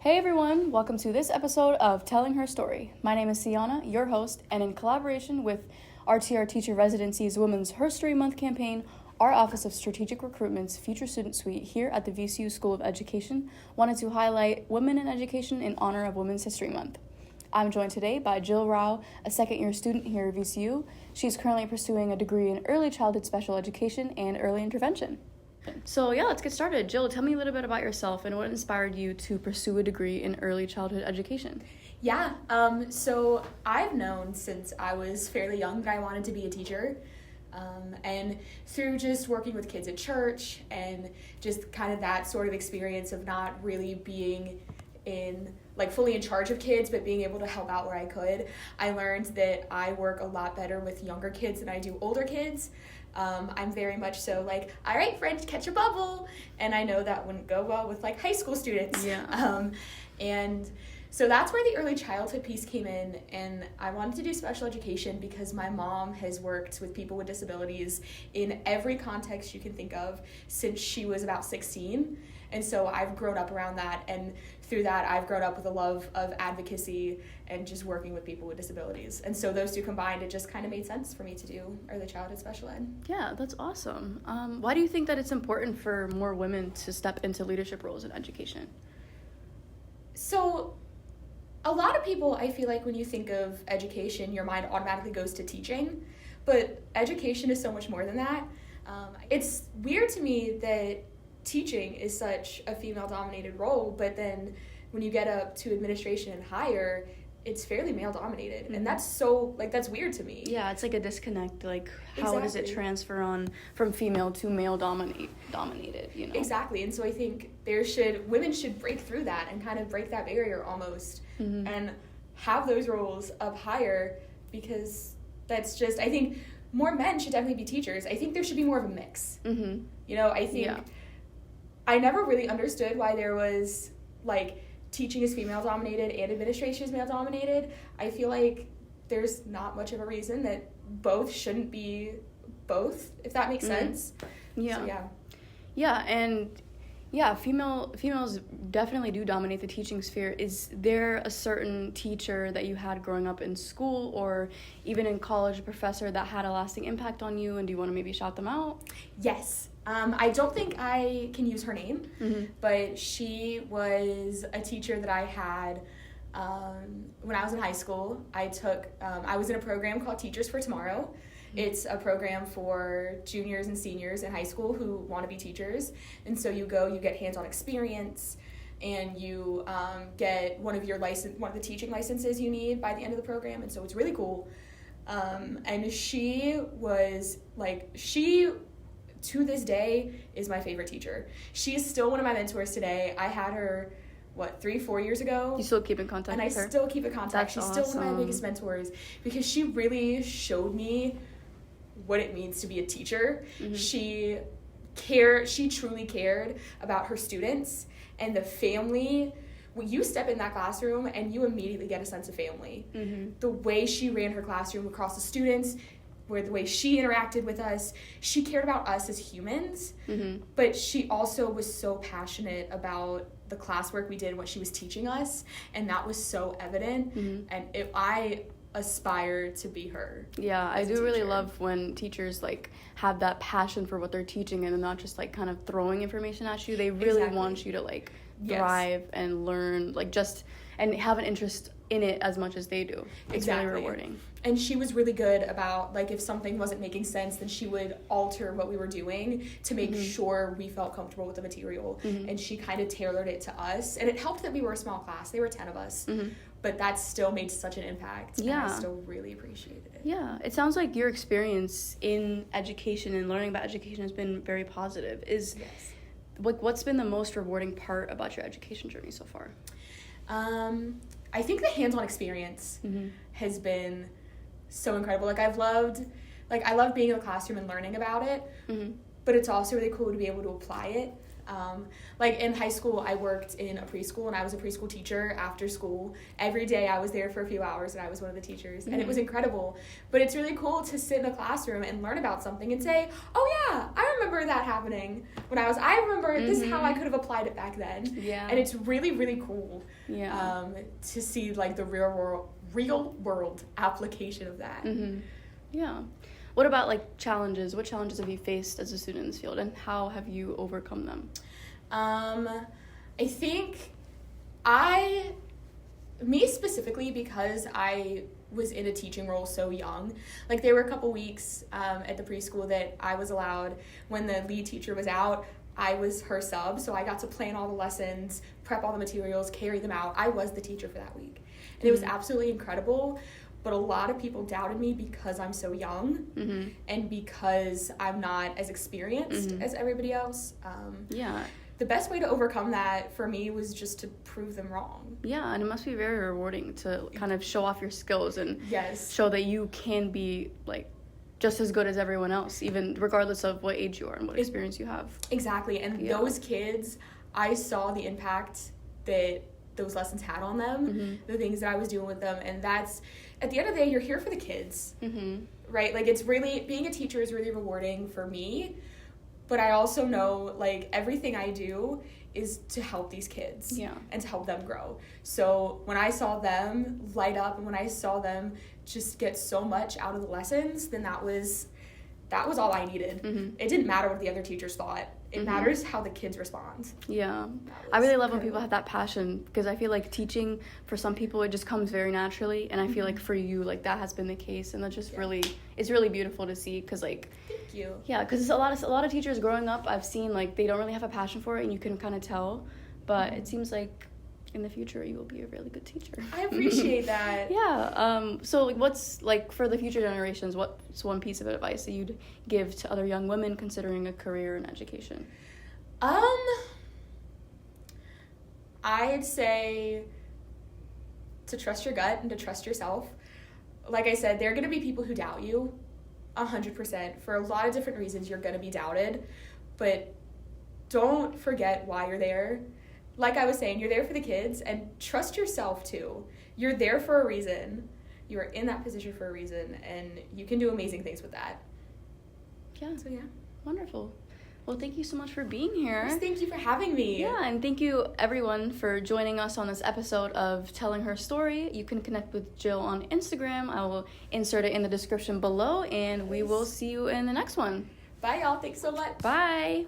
Hey everyone, welcome to this episode of Telling Her Story. My name is Sianna, your host, and in collaboration with RTR Teacher Residency's Women's History Month campaign, our Office of Strategic Recruitment's Future Student Suite here at the VCU School of Education wanted to highlight women in education in honor of Women's History Month. I'm joined today by Jill Rao, a second-year student here at VCU. She's currently pursuing a degree in early childhood special education and early intervention. So let's get started. Jill, tell me a little bit about yourself and what inspired you to pursue a degree in early childhood education. So I've known since I was fairly young that I wanted to be a teacher. And through just working with kids at church and just kind of that sort of experience of not really being fully in charge of kids, but being able to help out where I could, I learned that I work a lot better with younger kids than I do older kids. I'm very much so all right, friend, catch a bubble. And I know that wouldn't go well with high school students. Yeah. And so that's where the early childhood piece came in. And I wanted to do special education because my mom has worked with people with disabilities in every context you can think of since she was about 16. And so I've grown up around that, and through that I've grown up with a love of advocacy and just working with people with disabilities. And so those two combined, it just kind of made sense for me to do early childhood special ed. Yeah, that's awesome. Why do you think that it's important for more women to step into leadership roles in education? So a lot of people, I feel like when you think of education, your mind automatically goes to teaching, but education is so much more than that. It's weird to me that teaching is such a female-dominated role, but then when you get up to administration and higher, it's fairly male-dominated, and that's so, that's weird to me. Yeah, it's like a disconnect, how Exactly. does it transfer on from female to male dominated, Exactly, and so I think women should break through that and kind of break that barrier almost, and have those roles up higher, because that's just, I think more men should definitely be teachers. I think there should be more of a mix. I think I never really understood why there was teaching is female dominated and administration is male dominated. I feel like there's not much of a reason that both shouldn't be both, if that makes sense. Females definitely do dominate the teaching sphere. Is there a certain teacher that you had growing up in school or even in college, a professor that had a lasting impact on you, and do you want to maybe shout them out? Yes. I don't think I can use her name, but she was a teacher that I had when I was in high school. I was in a program called Teachers for Tomorrow. It's a program for juniors and seniors in high school who want to be teachers. And so you get hands-on experience, and you get one of the teaching licenses you need by the end of the program. And so it's really cool. And she to this day is my favorite teacher. She is still one of my mentors today. I had her 3-4 years ago. You still keep in contact with her? And I still keep in contact. That's She's awesome. still one of my biggest mentors because she really showed me what it means to be a teacher. She truly cared about her students and the family. When you step in that classroom and you immediately get a sense of family. The way she ran her classroom across the students, the way she interacted with us, she cared about us as humans, but she also was so passionate about the classwork we did and what she was teaching us, and that was so evident, and I aspire to be her. Yeah, I do really love when teachers have that passion for what they're teaching and not just kind of throwing information at you. They really want you to thrive and learn, and have an interest in it as much as they do. It's really rewarding. And she was really good about if something wasn't making sense, then she would alter what we were doing to make sure we felt comfortable with the material. And she kind of tailored it to us, and it helped that we were a small class. There were 10 of us, but that still made such an impact. Yeah, and I still really appreciated it. Yeah, it sounds like your experience in education and learning about education has been very positive. What's been the most rewarding part about your education journey so far? I think the hands-on experience has been so incredible. I love being in the classroom and learning about it, but it's also really cool to be able to apply it. Like in high school, I worked in a preschool, and I was a preschool teacher after school. Every day I was there for a few hours, and I was one of the teachers, and it was incredible. But it's really cool to sit in the classroom and learn about something and say, oh yeah, I remember that happening when I remember this is how I could have applied it back then. Yeah. And it's really, really cool to see like the real world application of that. Yeah. What about like challenges? What challenges have you faced as a student in this field, and how have you overcome them? I think me specifically, because I was in a teaching role so young, like there were a couple weeks at the preschool that I was allowed, when the lead teacher was out, I was her sub, so I got to plan all the lessons, prep all the materials, carry them out. I was the teacher for that week. And it was absolutely incredible, but a lot of people doubted me because I'm so young and because I'm not as experienced as everybody else. The best way to overcome that for me was just to prove them wrong. Yeah, and it must be very rewarding to kind of show off your skills and yes. show that you can be like just as good as everyone else, even regardless of what age you are and what experience you have. Exactly, and those kids, I saw the impact that those lessons had on them, the things that I was doing with them, and that's, at the end of the day, you're here for the kids, right? Like, it's really, being a teacher is really rewarding for me, but I also know, like, everything I do is to help these kids and to help them grow. So when I saw them light up and when I saw them just get so much out of the lessons, then that was all I needed. It didn't matter what the other teachers thought. It matters how the kids respond. Yeah. I really love when people have that passion, because I feel like teaching, for some people, it just comes very naturally. And I feel like for you, like, that has been the case. And that's just really, it's really beautiful to see, because, like... Thank you. Yeah, because a lot of teachers growing up, I've seen, like, they don't really have a passion for it, and you can kind of tell. But it seems like in the future you will be a really good teacher. I appreciate that. Yeah. So like, what's, like, for the future generations, what's one piece of advice that you'd give to other young women considering a career in education? I'd say to trust your gut and to trust yourself. Like I said, there are going to be people who doubt you 100%. For a lot of different reasons, you're going to be doubted, but don't forget why you're there. Like I was saying, you're there for the kids, and trust yourself too. You're there for a reason. You are in that position for a reason, and you can do amazing things with that. Yeah. So yeah. Wonderful. Well, thank you so much for being here. Yes, thank you for having me. Yeah, and thank you everyone for joining us on this episode of Telling Her Story. You can connect with Jill on Instagram. I will insert it in the description below, and we will see you in the next one. Bye, y'all. Thanks so much. Bye.